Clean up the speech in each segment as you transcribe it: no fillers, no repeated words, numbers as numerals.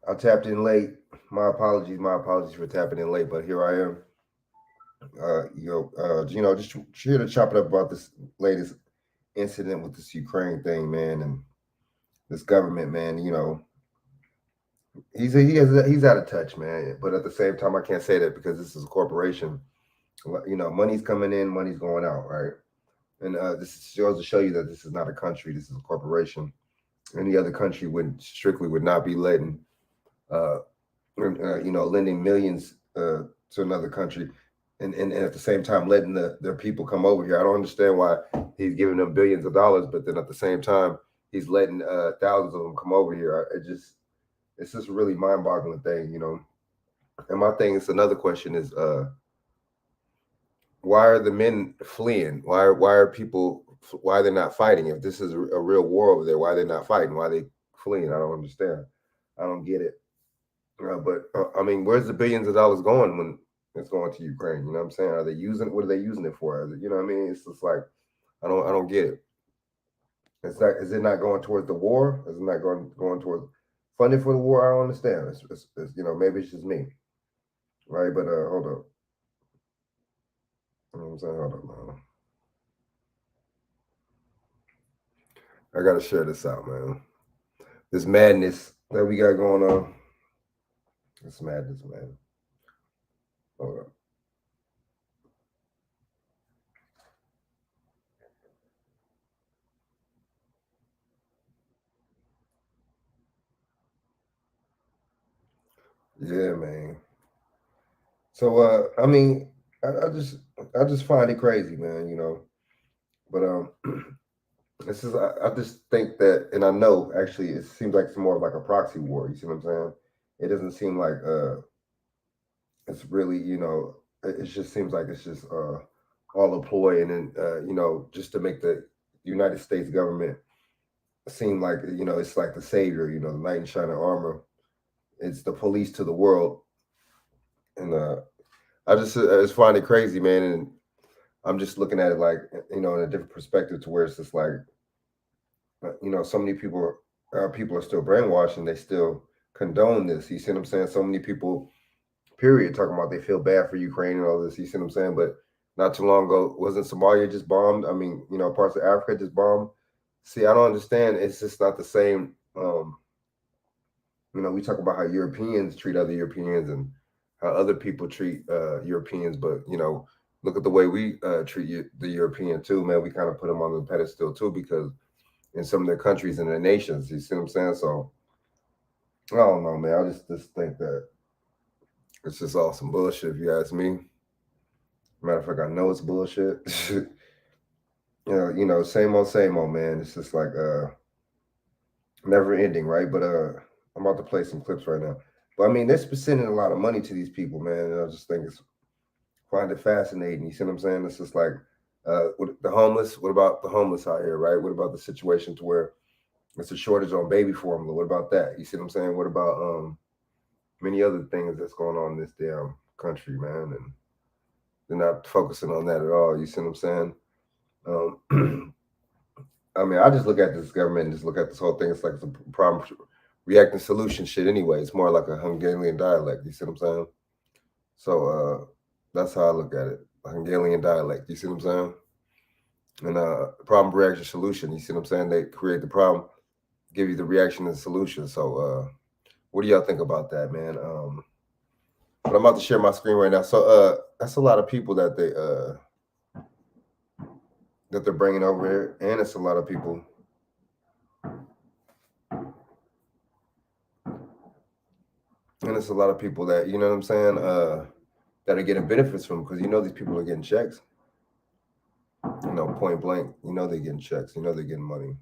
I tapped in late. My apologies for tapping in late, but here I am. Just here to chop it up about this latest incident with this Ukraine thing, man, and this government, man. He's out of touch, man. But at the same time, I can't say that because this is a corporation. Money's coming in, money's going out, right? And this goes to show you that this is not a country. This is a corporation. Any other country would not be letting uh, lending millions to another country, and at the same time letting their people come over here. I don't understand why he's giving them billions of dollars, but then at the same time he's letting thousands of them come over here. It's just a really mind-boggling thing. And my thing is another question is why are the men fleeing? Why are people why they're not fighting? If this is a real war over there, why are they not fighting? Why are they fleeing? I don't understand. I don't get it. But I mean, where's the billions of dollars going when it's going to Ukraine? You know what I'm saying? Are they using what are they using it for? You know what I mean? It's just like I don't get it. Is it not going towards the war? Is it not going towards funding for the war? I don't understand. Maybe it's just me, right? But hold up. You know what I'm saying? Hold up, man. I gotta share this out, man. This madness that we got going on. It's madness, man. Hold up. Yeah, man. So I mean, I just find it crazy, man. But this is I just think that, and I know actually it seems like it's more of like a proxy war. You see what I'm saying? It doesn't seem like it's really it just seems like it's just all a ploy, and then just to make the United States government seem like it's like the savior. The knight in shining armor. It's the police to the world, and I just find it crazy, man. And I'm just looking at it like in a different perspective to where it's just like so many people are still brainwashed and they still condone this. You see what I'm saying? So many people, period, talking about they feel bad for Ukraine and all this. You see what I'm saying? But not too long ago, wasn't Somalia just bombed? I mean, parts of Africa just bombed. See, I don't understand. It's just not the same. We talk about how Europeans treat other Europeans and how other people treat Europeans, but look at the way we treat the European too, man. We kind of put them on the pedestal too because in some of their countries and their nations. You see what I'm saying? So I don't know, man. I just think that it's just all some bullshit. If you ask me, matter of fact, I know it's bullshit. Same old, man. It's just like never ending, right? But I'm about to play some clips right now. But I mean, they're sending a lot of money to these people, man. And I just think it's find it fascinating. You see what I'm saying? It's just like with the homeless. What about the homeless out here, right? What about the situation to where it's a shortage on baby formula? What about that? You see what I'm saying? What about many other things that's going on in this damn country, man? And they're not focusing on that at all. You see what I'm saying? I mean, I just look at this government and just look at this whole thing. It's like it's a problem reacting solution shit anyway. It's more like a Hungarian dialect. You see what I'm saying? So that's how I look at it. A Hungarian dialect. You see what I'm saying? And problem reaction solution. You see what I'm saying? They create the problem, give you the reaction and solution. So what do y'all think about that, man? But I'm about to share my screen right now. So that's a lot of people that they're bringing over here, and it's a lot of people, and it's a lot of people that you know what I'm saying, that are getting benefits from because these people are getting checks. Point blank. They're getting checks. They're getting money.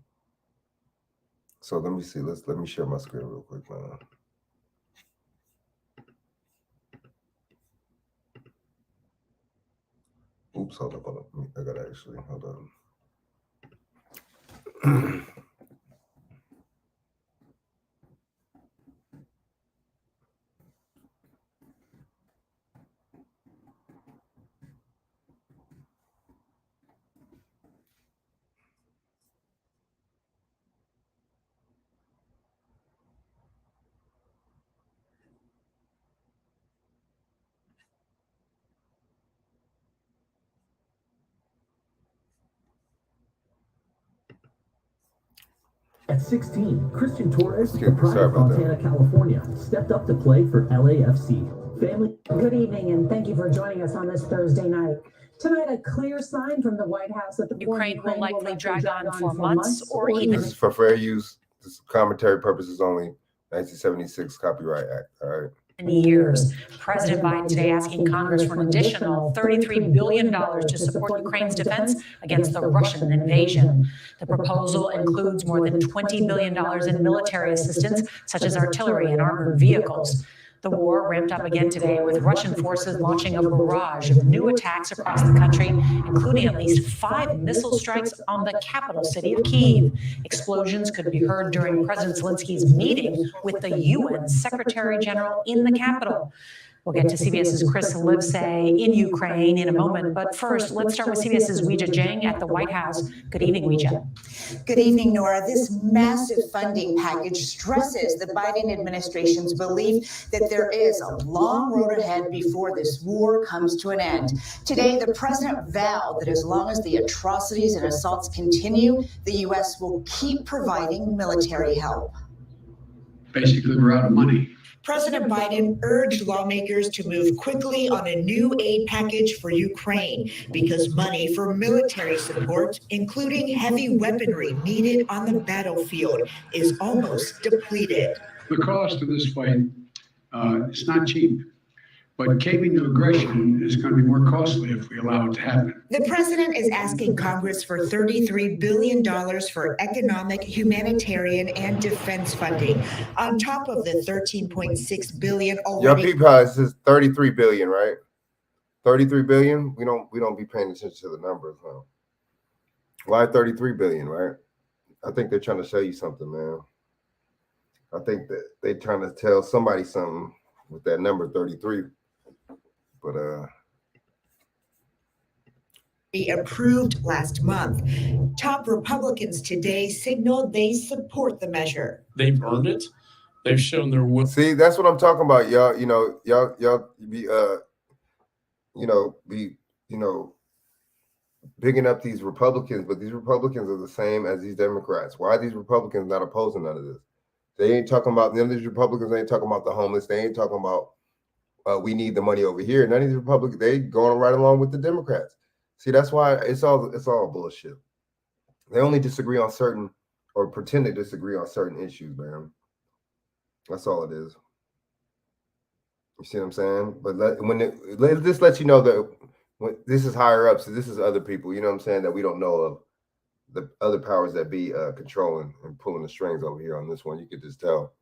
So let me see. Let me share my screen real quick, man. Oops, hold up. I gotta actually hold on. At 16, Christian Torres, Excuse the me, pride sorry of about that. Fontana, California, stepped up to play for LAFC. Family. Good evening, and thank you for joining us on this Thursday night. Tonight, a clear sign from the White House that the Ukraine will likely drag on for months or even. This is for fair use. This is commentary purposes only. 1976 Copyright Act. All right. Years. President Biden today asking Congress for an additional $33 billion to support Ukraine's defense against the Russian invasion. The proposal includes more than $20 billion in military assistance, such as artillery and armored vehicles. The war ramped up again today with Russian forces launching a barrage of new attacks across the country, including at least 5 missile strikes on the capital city of Kyiv. Explosions could be heard during President Zelensky's meeting with the UN Secretary General in the capital. We'll get to CBS's Chris Livesay in Ukraine in a moment, but first, let's start with CBS's Weijia Jiang at the White House. Good evening, Weijia. Good evening, Nora. This massive funding package stresses the Biden administration's belief that there is a long road ahead before this war comes to an end. Today, the president vowed that as long as the atrocities and assaults continue, the U.S. will keep providing military help. Basically, we're out of money. President Biden urged lawmakers to move quickly on a new aid package for Ukraine because money for military support, including heavy weaponry needed on the battlefield, is almost depleted. The cost of this fight, it's not cheap. But caving to aggression is going to be more costly if we allow it to happen. The president is asking Congress for $33 billion for economic, humanitarian, and defense funding, on top of the $13.6 billion already. Your PPI says 33 billion, right? 33 billion. We don't be paying attention to the numbers, huh? Why 33 billion, right? I think they're trying to show you something, man. I think that they're trying to tell somebody something with that number 33. But approved last month. Top Republicans today signaled they support the measure. They've earned it. They've shown their will. See, that's what I'm talking about, y'all. Y'all be bigging up these Republicans, but these Republicans are the same as these Democrats. Why are these Republicans not opposing none of this? They ain't talking about, none of these Republicans ain't talking about the homeless. They ain't talking about we need the money over here. None of these Republicans, they going right along with the Democrats. See, that's why it's all bullshit. They only disagree on certain, or pretend to disagree on certain issues, man. That's all it is. You see what I'm saying? But this lets you know that when this is higher up, so this is other people, you know what I'm saying, that we don't know of. The other powers that be controlling and pulling the strings over here on this one. You could just tell.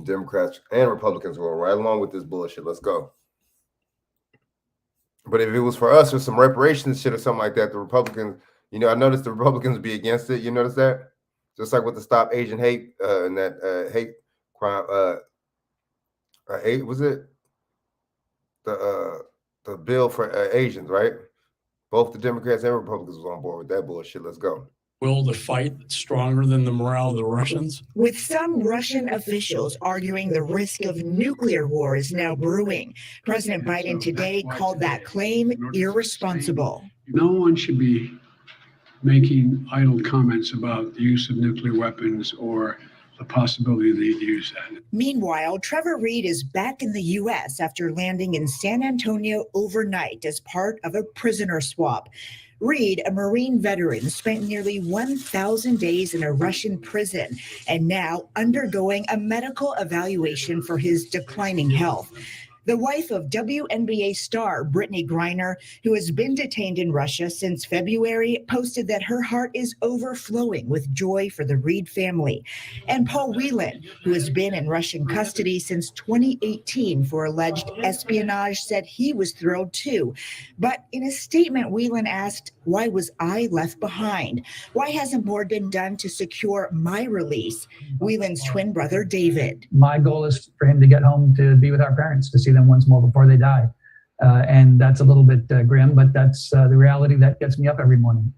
Democrats and Republicans going right along with this bullshit. Let's go. But if it was for us or some reparations shit or something like that, the Republicans, I noticed the Republicans be against it. You notice that? Just like with the Stop Asian Hate and that hate crime. Was it the bill for Asians, right? Both the Democrats and Republicans was on board with that bullshit. Let's go. Will the fight stronger than the morale of the Russians? With some Russian officials arguing the risk of nuclear war is now brewing. President Biden today called that claim irresponsible. No one should be making idle comments about the use of nuclear weapons or the possibility they'd use that. Meanwhile, Trevor Reed is back in the U.S. after landing in San Antonio overnight as part of a prisoner swap. Reed, a Marine veteran, spent nearly 1,000 days in a Russian prison and now undergoing a medical evaluation for his declining health. The wife of WNBA star Brittany Griner, who has been detained in Russia since February, posted that her heart is overflowing with joy for the Reed family. And Paul Whelan, who has been in Russian custody since 2018 for alleged espionage, said he was thrilled too. But in a statement, Whelan asked, "Why was I left behind? Why hasn't more been done to secure my release?" Whelan's twin brother, David. My goal is for him to get home to be with our parents, to see them once more before they die. And that's a little bit grim, but that's the reality that gets me up every morning.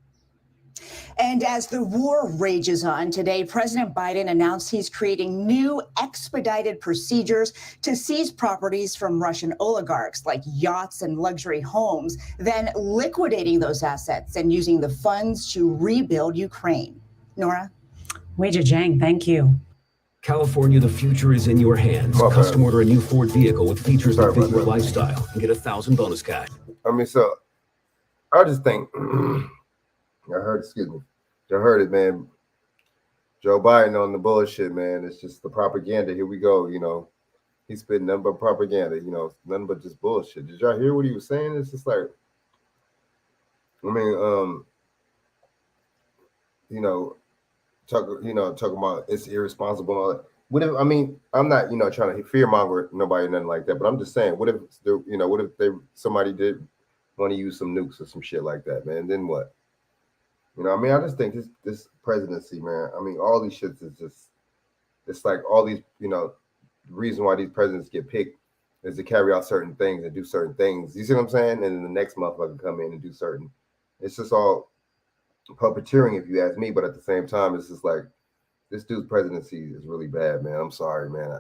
And as the war rages on today, President Biden announced he's creating new expedited procedures to seize properties from Russian oligarchs like yachts and luxury homes, then liquidating those assets and using the funds to rebuild Ukraine. Nora? Weijia Jiang, thank you. California, the future is in your hands. My bad. Custom order a new Ford vehicle with features Sorry that fit about your that. lifestyle and get 1,000 bonus cash. I mean, so I just think I heard. Excuse me. I heard it, man. Joe Biden on the bullshit, man. It's just the propaganda. Here we go. You know, he's spitting nothing but propaganda. You know, nothing but just bullshit. Did y'all hear what he was saying? It's just like, I mean, you know, talking about it's irresponsible. And all that. What if? I mean, I'm not, trying to fear monger nobody or nothing like that. But I'm just saying, what if what if somebody did want to use some nukes or some shit like that, man? Then what? I mean, I just think this presidency, man. I mean, all these shits is just, it's like all these, the reason why these presidents get picked is to carry out certain things and do certain things. You see what I'm saying? And then the next motherfucker come in and do certain. It's just all puppeteering, if you ask me. But at the same time, it's just like this dude's presidency is really bad, man. I'm sorry, man.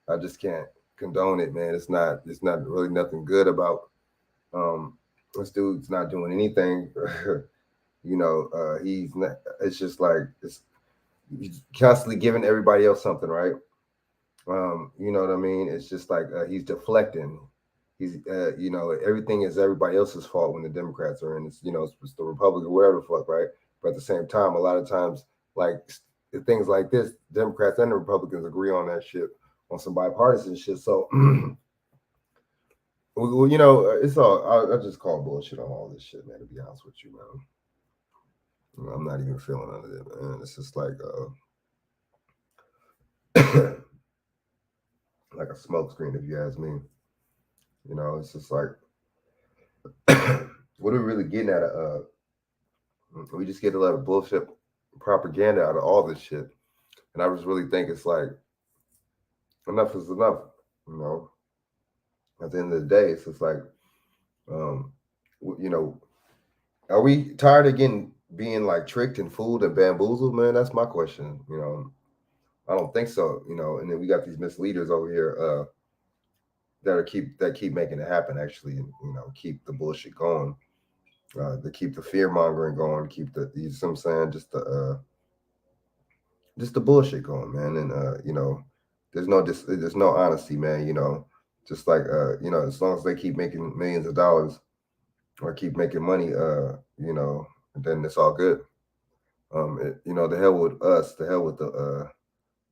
I just can't condone it, man. It's not really nothing good about this dude's not doing anything. He's not. It's just like he's constantly giving everybody else something, right? You know what I mean? It's just like he's deflecting. He's everything is everybody else's fault when the Democrats are in. It's it's the Republican, whatever the fuck, right? But at the same time, a lot of times, like things like this, Democrats and the Republicans agree on that shit, on some bipartisan shit. So, it's all. I just call bullshit on all this shit, man. To be honest with you, man. I'm not even feeling none of it, man. It's just like like a smoke screen, if you ask me. It's just like what are we really getting at? We just get a lot of bullshit propaganda out of all this shit, and I just really think it's like enough is enough. At the end of the day, it's just like, are we tired of being like tricked and fooled and bamboozled, man? That's my question. I don't think so. And then we got these misleaders over here that keep making it happen. Actually, and keep the bullshit going. To keep the fear mongering going, keep you know what I'm saying, just the bullshit going, man. And there's no honesty, man. Just like as long as they keep making millions of dollars or keep making money, then it's all good. The hell with us, the hell with the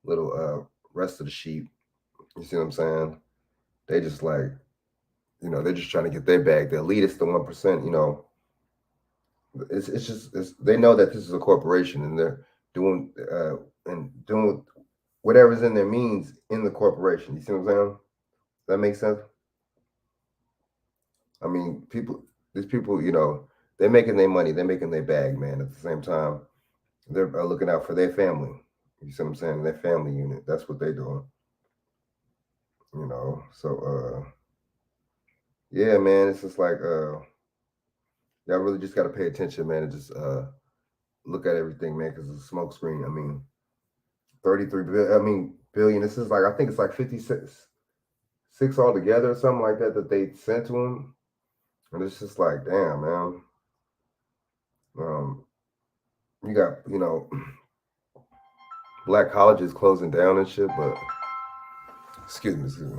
little rest of the sheep. You see what I'm saying? They just like, they're just trying to get their bag. The elitists, the 1%, they know that this is a corporation and they're doing whatever's in their means in the corporation. You see what I'm saying? Does that make sense? I mean, these people, they're making their money, they're making their bag, man. At the same time, they're looking out for their family. You see what I'm saying? Their family unit. That's what they're doing. So yeah, man, it's just like y'all really just gotta pay attention, man, and just look at everything, man, because it's a smoke screen. I mean, 33 billion. This is like, I think it's like 56 altogether or something like that they sent to him. And it's just like, damn, man. You got, black colleges closing down and shit, but excuse me.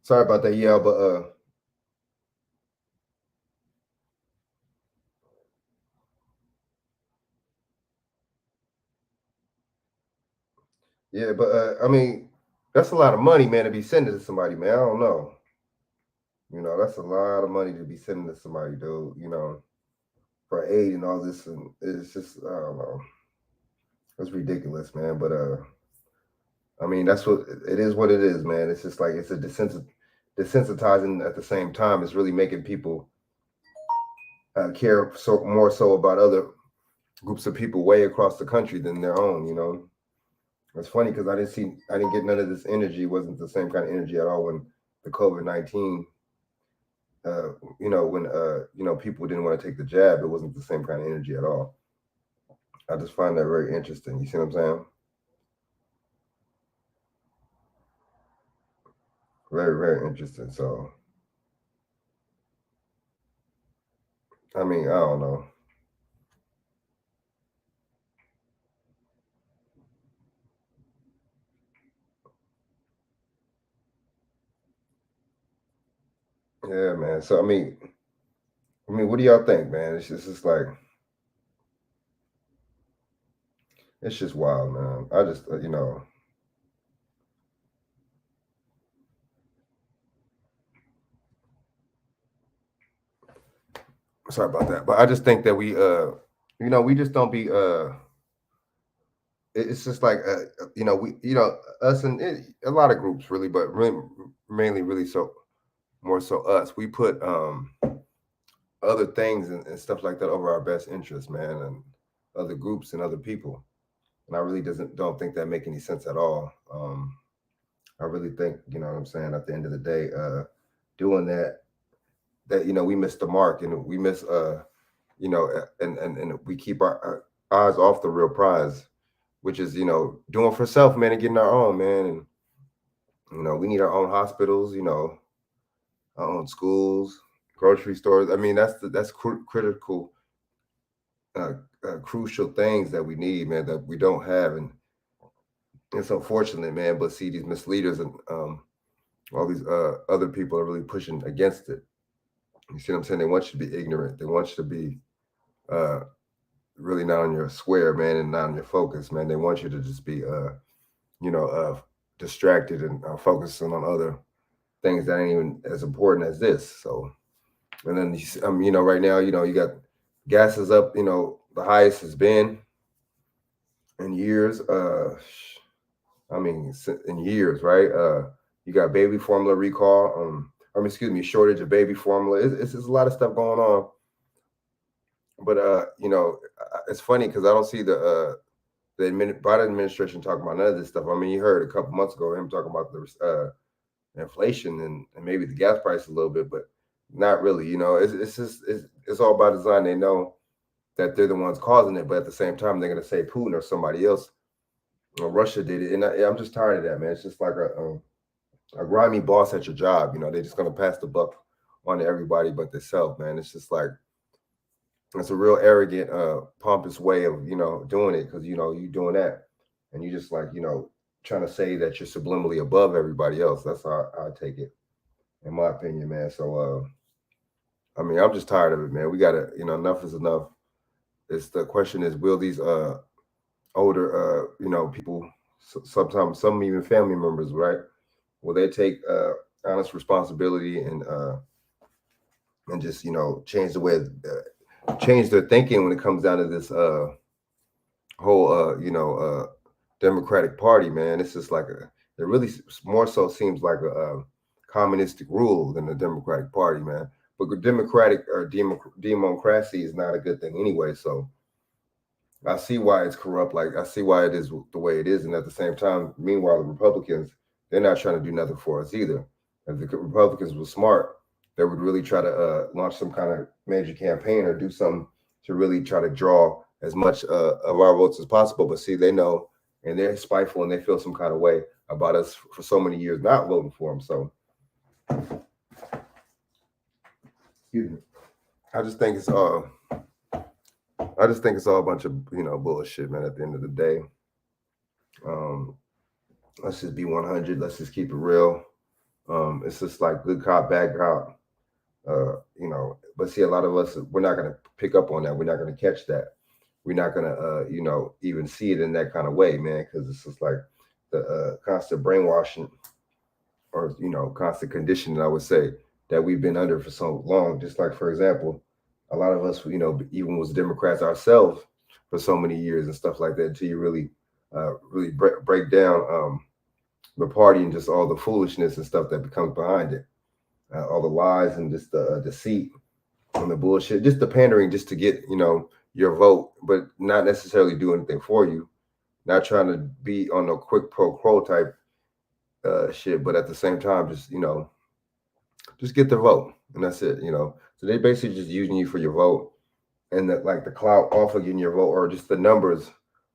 Sorry about that, yeah, but I mean, that's a lot of money, man, to be sending to somebody, man. I don't know. You know, that's a lot of money to be sending to somebody, dude. You know, for aid and all this, and it's just I don't know. It's ridiculous, man. But I mean, that's what it is. What it is, man. It's just like it's a desensitizing at the same time. It's really making people care so more so about other groups of people way across the country than their own. You know, it's funny because I didn't get none of this energy. It wasn't the same kind of energy at all when the COVID-19. You know, when you know, people didn't want to take the jab, it wasn't the same kind of energy at all. I just find that very interesting. You see what I'm saying? Very, very interesting. So, I mean, I don't know. Yeah, man. So, I mean, what do y'all think, man? It's just like, it's just wild, man. I just, you know, sorry about that, but I just think that we, you know, we just don't be, it's just like, you know, we, you know, us and a lot of groups really, but really, mainly, really, so more so us. We put other things and stuff like that over our best interest, man, and other groups and other people. And I really don't think that make any sense at all. I really think, you know what I'm saying, at the end of the day, doing that, you know, we miss the mark and we miss, you know, and we keep our eyes off the real prize, which is, you know, doing for self, man, and getting our own, man. And, you know, we need our own hospitals, you know, our own schools, grocery stores. I mean, that's critical, crucial things that we need, man, that we don't have. And it's unfortunate, man, but see, these misleaders and all these other people are really pushing against it. You see what I'm saying? They want you to be ignorant. They want you to be really not on your square, man, and not on your focus, man. They want you to just be, you know, distracted and focusing on other things that ain't even as important as this. So, and then, you know, right now, you know, you got gas is up, you know, the highest has been in years. I mean, in years, right? You got baby formula recall, excuse me, shortage of baby formula. It's a lot of stuff going on. But you know, it's funny because I don't see the Biden administration talking about none of this stuff. I mean, you heard a couple months ago him talking about the inflation and maybe the gas price a little bit, but not really. You know, it's just it's all by design. They know that they're the ones causing it, but at the same time, they're gonna say Putin or somebody else or Russia did it, and I'm just tired of that, man. It's just like a grimy boss at your job. You know, they're just gonna pass the buck on to everybody but themselves, man. It's just like it's a real arrogant, pompous way of, you know, doing it because, you know, you doing that and you just like, you know, trying to say that you're subliminally above everybody else. That's how I take it, in my opinion, man. So, I mean, I'm just tired of it, man. We gotta, you know, enough is enough. It's the question is, will these older, you know, people, sometimes some even family members, right? Will they take honest responsibility and just, you know, change the way, change their thinking when it comes down to this whole, you know, Democratic Party, man? It's just like it really more so seems like a communistic rule than the Democratic Party, man. But democratic or democracy is not a good thing anyway. So I see why it's corrupt. Like I see why it is the way it is. And at the same time, meanwhile, the Republicans, they're not trying to do nothing for us either. If the Republicans were smart, they would really try to launch some kind of major campaign or do something to really try to draw as much of our votes as possible. But see, they know, and they're spiteful, and they feel some kind of way about us for so many years not voting for them. So, excuse me. I just think it's all a bunch of, you know, bullshit, man. At the end of the day, let's just be 100. Let's just keep it real. It's just like good cop, bad cop. You know, but see, a lot of us, we're not gonna pick up on that. We're not gonna catch that. We're not gonna, you know, even see it in that kind of way, man, because it's just like the constant brainwashing or you know, constant conditioning, I would say, that we've been under for so long. Just like, for example, a lot of us, you know, even was Democrats ourselves for so many years and stuff like that, until you really, really break down the party and just all the foolishness and stuff that becomes behind it, all the lies and just the deceit and the bullshit, just the pandering, just to get you know your vote, but not necessarily do anything for you. Not trying to be on a quick pro quo type shit, but at the same time, just you know, just get the vote, and that's it. You know, so they basically just using you for your vote, and the, like the clout off of getting your vote, or just the numbers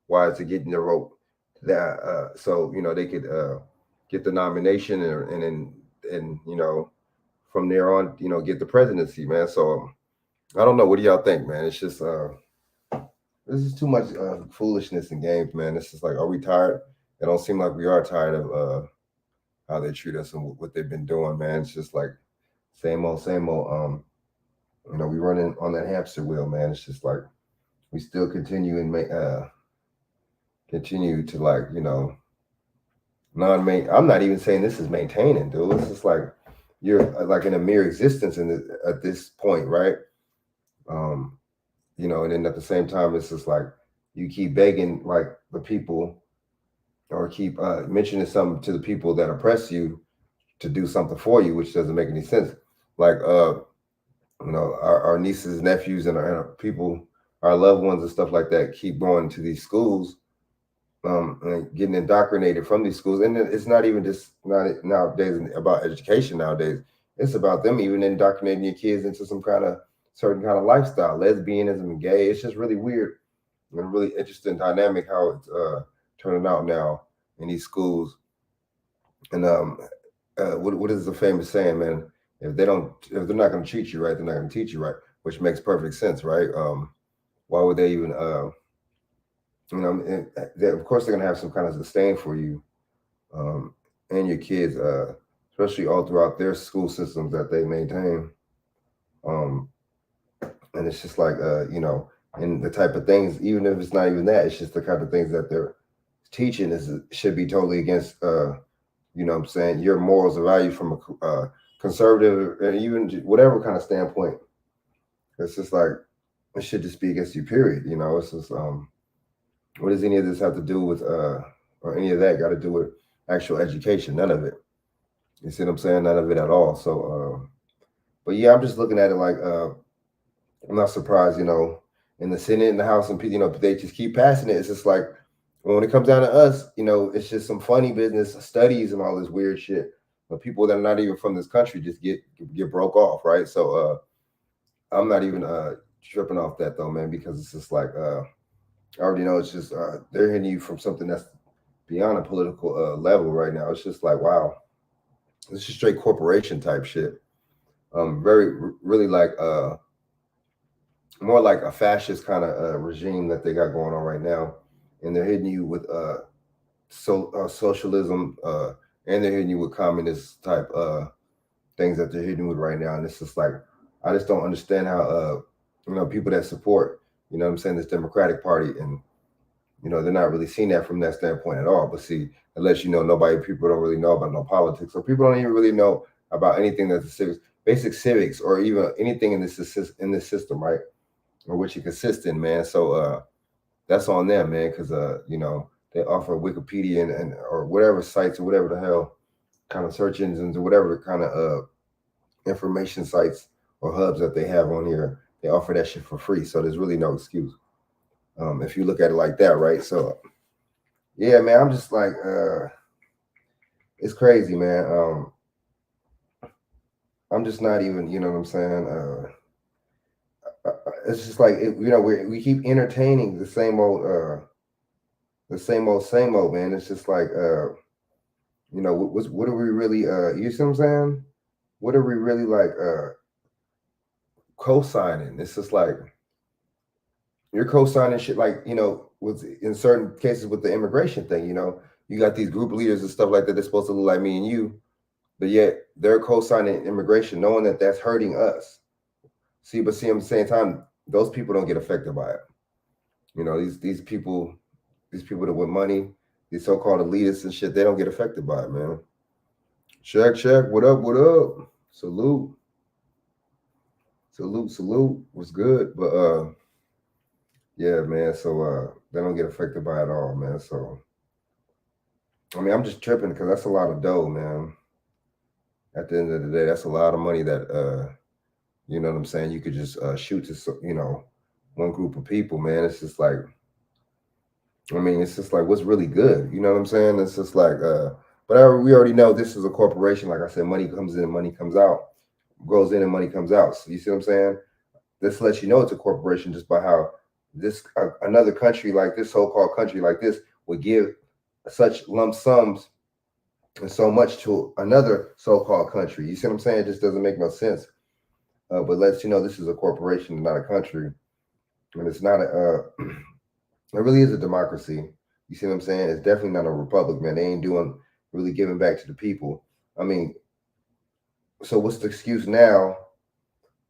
wise to getting their vote. That so you know they could get the nomination, and then and you know from there on, you know, get the presidency, man. So I don't know. What do y'all think, man? It's just this is too much foolishness and games, man. It's just like, are we tired? It don't seem like we are tired of how they treat us and what they've been doing, man. It's just like same old, same old. You know, we running on that hamster wheel, man. It's just like we still continue and continue to like, you know, non-main. I'm not even saying this is maintaining, dude. It's just like you're like in a mere existence at this point, right? You know, and then at the same time, it's just like you keep begging like the people, or keep mentioning something to the people that oppress you to do something for you, which doesn't make any sense. Like you know, our nieces, nephews, and our people, our loved ones and stuff like that keep going to these schools, and getting indoctrinated from these schools. And it's not even just not nowadays about education nowadays. It's about them even indoctrinating your kids into some kind of certain kind of lifestyle, lesbianism and gay. It's just really weird and really interesting dynamic how it's turning out now in these schools. And what is the famous saying, man? If they're not going to treat you right, they're not going to teach you right, which makes perfect sense, right? Why would they even, you know, of course they're going to have some kind of disdain for you and your kids, especially all throughout their school systems that they maintain. And it's just like, you know, and the type of things, even if it's not even that, it's just the kind of things that they're teaching should be totally against, you know what I'm saying, your morals and values from a conservative and even whatever kind of standpoint. It's just like, it should just be against you, period. You know, it's just, what does any of this have to do with, or any of that got to do with actual education? None of it. You see what I'm saying? None of it at all. So, but yeah, I'm just looking at it like, I'm not surprised, you know, in the Senate and the House and, you know, they just keep passing it. It's just like, when it comes down to us, you know, it's just some funny business studies and all this weird shit. But people that are not even from this country just get broke off, right? So I'm not even tripping off that though, man, because it's just like I already know it's just they're hitting you from something that's beyond a political level right now. It's just like, wow, this is straight corporation type shit. Really like more like a fascist kind of regime that they got going on right now. And they're hitting you with socialism, and they're hitting you with communist type things that they're hitting you with right now. And it's just like, I just don't understand how you know, people that support, you know what I'm saying, this Democratic Party, and you know, they're not really seeing that from that standpoint at all. But see, unless you know, people don't really know about no politics, or people don't even really know about anything that's basic civics, or even anything in this system, right? Or what you consist in, man. So that's on them, man, because you know, they offer Wikipedia and or whatever sites or whatever the hell kind of search engines or whatever kind of information sites or hubs that they have on here. They offer that shit for free, so there's really no excuse if you look at it like that, right? So yeah, man, I'm just like it's crazy, man. I'm just not even, you know what I'm saying. It's just like, you know, we keep entertaining the same old, man. It's just like, you know, what are we really, you see what I'm saying? What are we really like co-signing? It's just like, you're co-signing shit like, you know, with in certain cases with the immigration thing, you know, you got these group leaders and stuff like that. They're supposed to look like me and you, but yet they're co-signing immigration, knowing that that's hurting us. But at the same time, those people don't get affected by it. You know, these people that with money, these so-called elitists and shit, they don't get affected by it, man. Check, what up, salute. Was good, but yeah, man, so they don't get affected by it all, man. So I mean, I'm just tripping because that's a lot of dough, man. At the end of the day, that's a lot of money that you know what I'm saying, you could just shoot to, you know, one group of people, man. It's just like, I mean, it's just like, what's really good, you know what I'm saying? It's just like but we already know this is a corporation. Like I said, money comes in and money comes out, goes in and money comes out. So you see what I'm saying? This lets you know it's a corporation just by how this another country like this, so-called country like this, would give such lump sums and so much to another so-called country. You see what I'm saying? It just doesn't make no sense. But lets you know this is a corporation, not a country, and it's not a. It really is a democracy. You see what I'm saying? It's definitely not a republic, man. They ain't doing really giving back to the people. I mean, so what's the excuse now?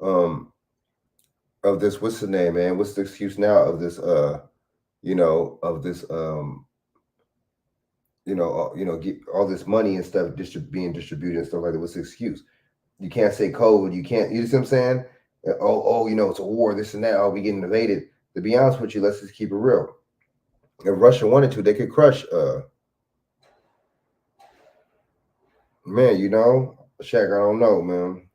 Of this, what's the name, man? What's the excuse now of this? You know, of this. Get all this money and stuff being distributed and stuff like that. What's the excuse? You can't say COVID. You can't. You see what I'm saying? You know, it's a war. This and that. Oh, we getting invaded. To be honest with you, let's just keep it real. If Russia wanted to, they could crush. Man, you know, Shaq, I don't know, man.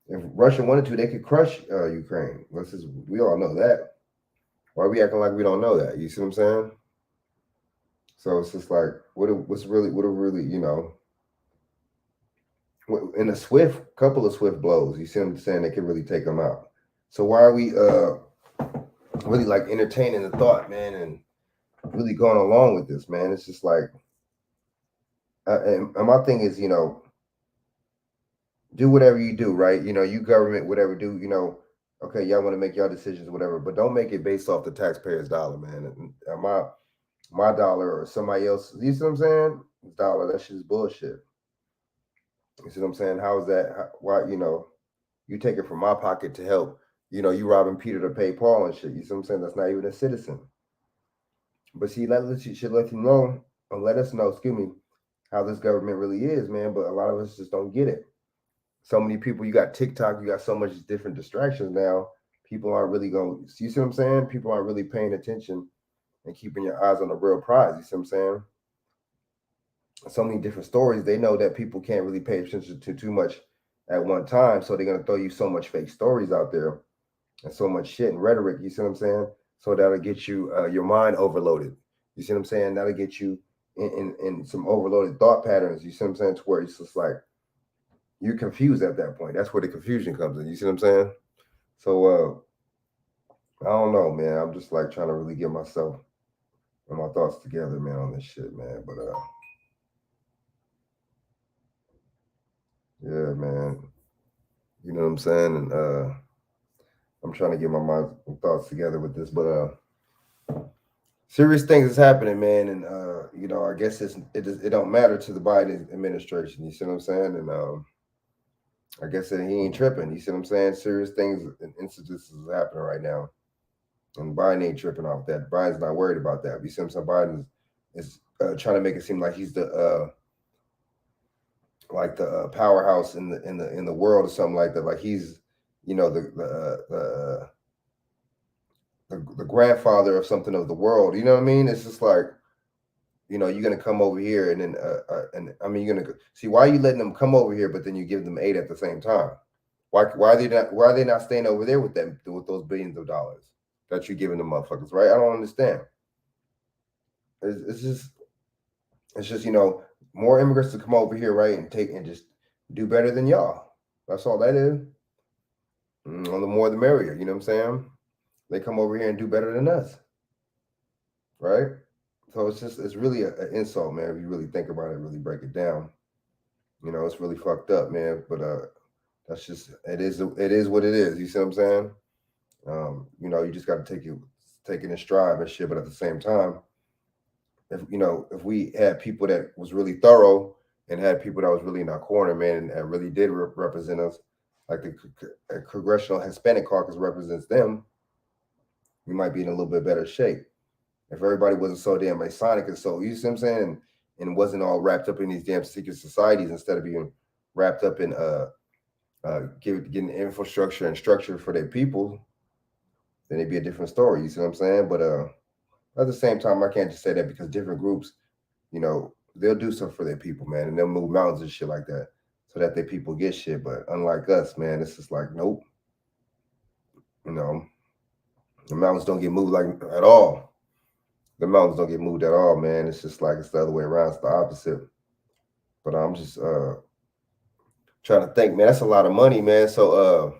If Russia wanted to, they could crush Ukraine. We all know that. Why are we acting like we don't know that? You see what I'm saying? So it's just like, what are really, you know, in a couple of swift blows, you see what I'm saying? They can really take them out. So why are we really like entertaining the thought, man, and really going along with this, man? It's just like, and my thing is, you know, do whatever you do, right? You know, you government, whatever, do, you know, okay, y'all want to make y'all decisions, whatever, but don't make it based off the taxpayer's dollar, man. And my dollar or somebody else, you see what I'm saying? Dollar, that shit is bullshit. You see what I'm saying? How is that? Why, you know, you take it from my pocket to help, you know, you robbing Peter to pay Paul and shit. You see what I'm saying? That's not even a citizen. But see, should let you know, or let us know, excuse me, how this government really is, man. But a lot of us just don't get it. So many people, you got TikTok, you got so much different distractions now. People aren't really going, you see what I'm saying? People aren't really paying attention and keeping your eyes on the real prize. You see what I'm saying? So many different stories. They know that people can't really pay attention to too much at one time. So they're going to throw you so much fake stories out there and so much shit and rhetoric. You see what I'm saying? So that'll get you your mind overloaded. You see what I'm saying? That'll get you in some overloaded thought patterns. You see what I'm saying? To where it's just like, you're confused at that point. That's where the confusion comes in. You see what I'm saying? So I don't know, man. I'm just like trying to really get myself and my thoughts together, man, on this shit, man. But yeah, man. You know what I'm saying? And I'm trying to get my mind and thoughts together with this, but serious things is happening, man. And you know, I guess it don't matter to the Biden administration. You see what I'm saying? And I guess that he ain't tripping. You see what I'm saying? Serious things and instances is happening right now. And Biden ain't tripping off that. Biden's not worried about that. You see what I'm saying? Biden is trying to make it seem like he's the powerhouse in the world or something like that. Like he's, you know, the grandfather of something of the world. You know what I mean? It's just like, you know, you're gonna come over here and then and I mean, you're gonna see, why are you letting them come over here, but then you give them aid at the same time? Why are they not staying over there with them, with those billions of dollars that you're giving them motherfuckers, right? I don't understand. It's just, you know, more immigrants to come over here, right, and just do better than y'all. That's all that is. And the more the merrier, you know what I'm saying? They come over here and do better than us, right? So it's really an insult, man. If you really think about it, really break it down, you know, it's really fucked up, man. But that's just, it is what it is. You see what I'm saying? You know, you just got to take it in stride and shit. But at the same time, if we had people that was really thorough and had people that was really in our corner, man, and really did represent us, like the Congressional Hispanic Caucus represents them, we might be in a little bit better shape. If everybody wasn't so damn Masonic and so, you see what I'm saying, and wasn't all wrapped up in these damn secret societies instead of being wrapped up in getting infrastructure and structure for their people, then it'd be a different story. You see what I'm saying? But at the same time, I can't just say that because different groups, you know, they'll do stuff for their people, man, and they'll move mountains and shit like that so that their people get shit. But unlike us, man, it's just like, nope. You know, the mountains don't get moved like at all. The mountains don't get moved at all, man. It's just like it's the other way around. It's the opposite. But I'm just trying to think, man. That's a lot of money, man. So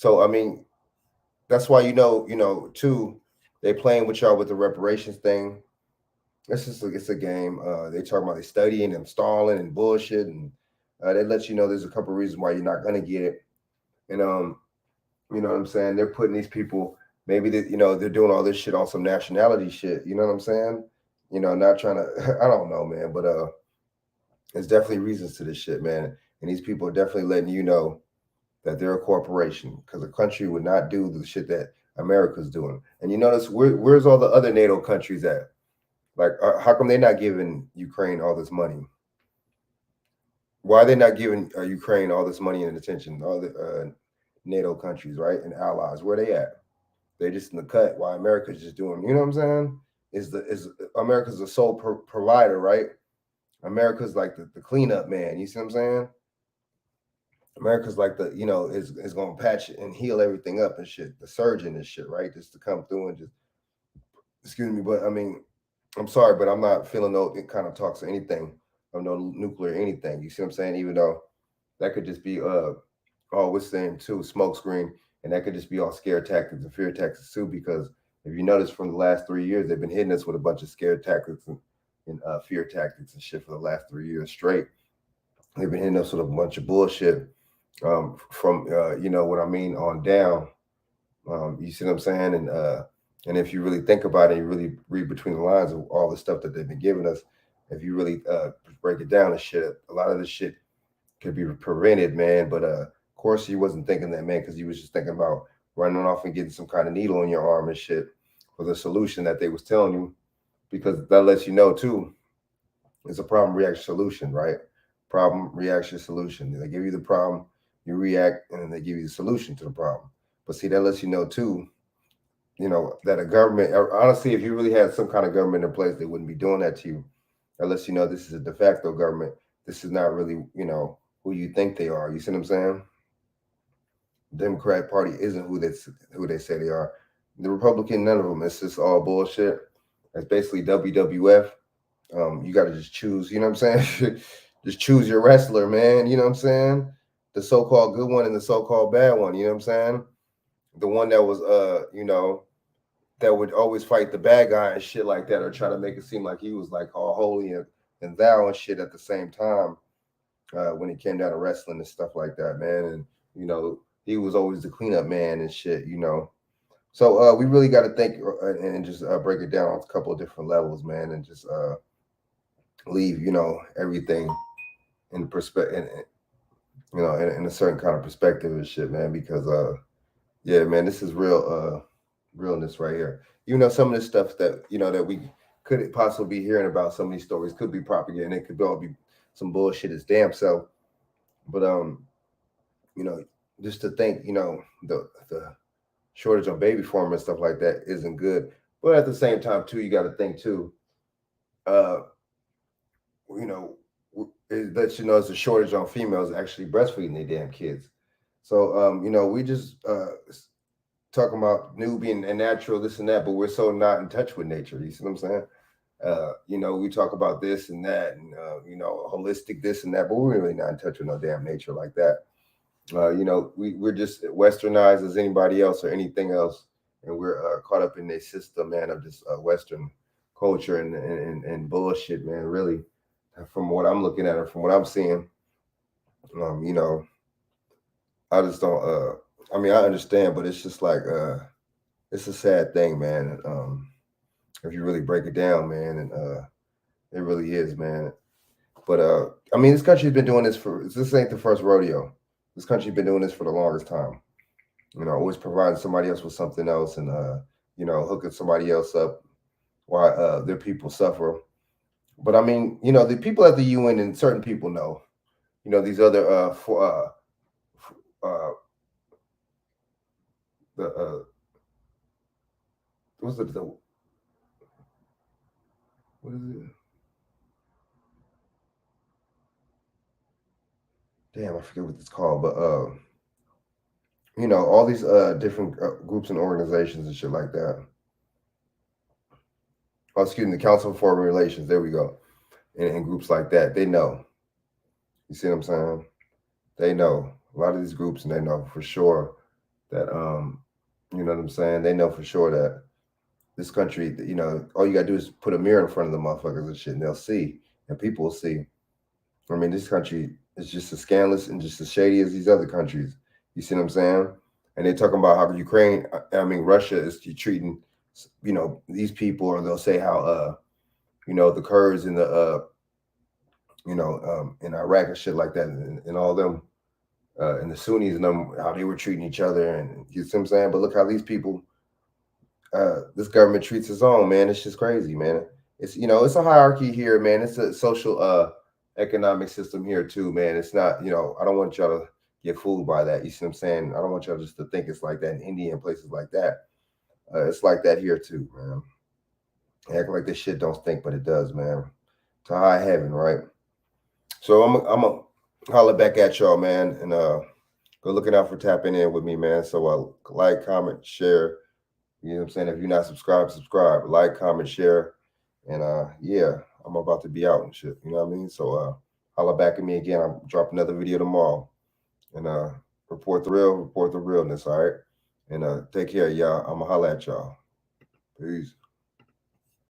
I mean, that's why you know, too, they playing with y'all with the reparations thing. It's a game. They talking about they studying and stalling and bullshit, and they let you know there's a couple of reasons why you're not gonna get it. And you know what I'm saying? They're putting these people. Maybe that, you know, they're doing all this shit on some nationality shit. You know what I'm saying? You know, not trying to. I don't know, man, but there's definitely reasons to this shit, man. And these people are definitely letting you know that they're a corporation because a country would not do the shit that America's doing. And you notice where's all the other NATO countries at? Like, how come they're not giving Ukraine all this money? Why are they not giving Ukraine all this money and attention? All the NATO countries, right, and allies, where they at? They're just in the cut. While America's just doing, you know what I'm saying? Is America's the sole provider, right? America's like the cleanup man. You see what I'm saying? America's like the, you know, is gonna patch and heal everything up and shit. The surgeon and shit, right? Just to come through and just, excuse me, but I mean, I'm sorry, but I'm not feeling no kind of talks or anything of no nuclear anything. You see what I'm saying? Even though that could just be we're saying too, smoke screen, and that could just be all scare tactics and fear tactics too, because if you notice from the last 3 years, they've been hitting us with a bunch of scare tactics and fear tactics and shit for the last 3 years straight. They've been hitting us with a bunch of bullshit from you know what I mean, on down. You see what I'm saying? And if you really think about it, you really read between the lines of all the stuff that they've been giving us. If you really break it down and shit, a lot of this shit could be prevented, man. But of course, he wasn't thinking that, man, because he was just thinking about running off and getting some kind of needle in your arm and shit for the solution that they was telling you, because that lets you know too, it's a problem, reaction, solution, right? Problem, reaction, solution. They give you the problem, you react, and then they give you the solution to the problem. But see, that lets you know too, you know, that a government, honestly, if you really had some kind of government in place, they wouldn't be doing that to you. That lets you know this is a de facto government. This is not really, you know, who you think they are. You see what I'm saying? The Democrat Party isn't who they say they are. The Republican, none of them. It's just all bullshit. It's basically WWF. You got to just choose, you know what I'm saying? Just choose your wrestler, man. You know what I'm saying? The so-called good one and the so-called bad one. You know what I'm saying? The one that was, you know, that would always fight the bad guy and shit like that, or try to make it seem like he was like all holy and thou and shit at the same time when it came down to wrestling and stuff like that, man. And, you know, he was always the cleanup man and shit, you know. So we really got to think and just break it down on a couple of different levels, man, and just leave, you know, everything in perspective, you know, in a certain kind of perspective and shit, man, because yeah, man, this is real realness right here. You know, some of this stuff that, you know, that we could possibly be hearing about, some of these stories could be propaganda, it could all be some bullshit as damn self. But you know, just to think, you know, the shortage on baby formula and stuff like that isn't good. But at the same time, too, you got to think too, you know, it lets you know it's a shortage on females actually breastfeeding their damn kids. So, you know, we just talking about new being and natural, this and that, but we're so not in touch with nature. You see what I'm saying? You know, we talk about this and that, and you know, holistic this and that, but we're really not in touch with no damn nature like that. You know, we're just westernized as anybody else or anything else, and we're caught up in this system, man, of this Western culture and bullshit, man. Really, from what I'm looking at or from what I'm seeing, you know, I just don't. I mean, I understand, but it's just like it's a sad thing, man. If you really break it down, man, and it really is, man. But I mean, this country's been doing this ain't the first rodeo. This country's been doing this for the longest time. You know, always providing somebody else with something else, and you know, hooking somebody else up while their people suffer. But I mean, you know, the people at the UN and certain people know, you know, these other what's the what is it? Damn, I forget what it's called, but you know, all these different groups and organizations and shit like that. Oh, excuse me, the Council for Foreign Relations. There we go. And groups like that, they know. You see what I'm saying? They know a lot of these groups, and they know for sure that you know what I'm saying. They know for sure that this country, you know, all you gotta do is put a mirror in front of the motherfuckers and shit, and they'll see, and people will see. I mean, this country is just as scandalous and just as shady as these other countries. You see what I'm saying? And they're talking about how Ukraine, I mean, Russia is treating, you know, these people, or they'll say how, you know, the Kurds in the, you know, in Iraq and shit like that, and all them, and the Sunnis and them, how they were treating each other, and you see what I'm saying? But look how these people, this government treats its own, man. It's just crazy, man. It's, you know, it's a hierarchy here, man. It's a social, economic system here too, man. It's not, you know, I don't want y'all to get fooled by that. You see what I'm saying? I don't want y'all just to think it's like that in India and places like that. It's like that here too, man. Act like this shit don't stink, but it does, man. To high heaven, right? So I'm gonna holler back at y'all, man, and go looking out for tapping in with me, man. So like, comment, share. You know what I'm saying? If you're not subscribed, subscribe. Like, comment, share, and yeah, I'm about to be out and shit. You know what I mean? So holler back at me again. I'll drop another video tomorrow, and report the realness. All right, and take care, y'all. I'm gonna holler at y'all. Peace.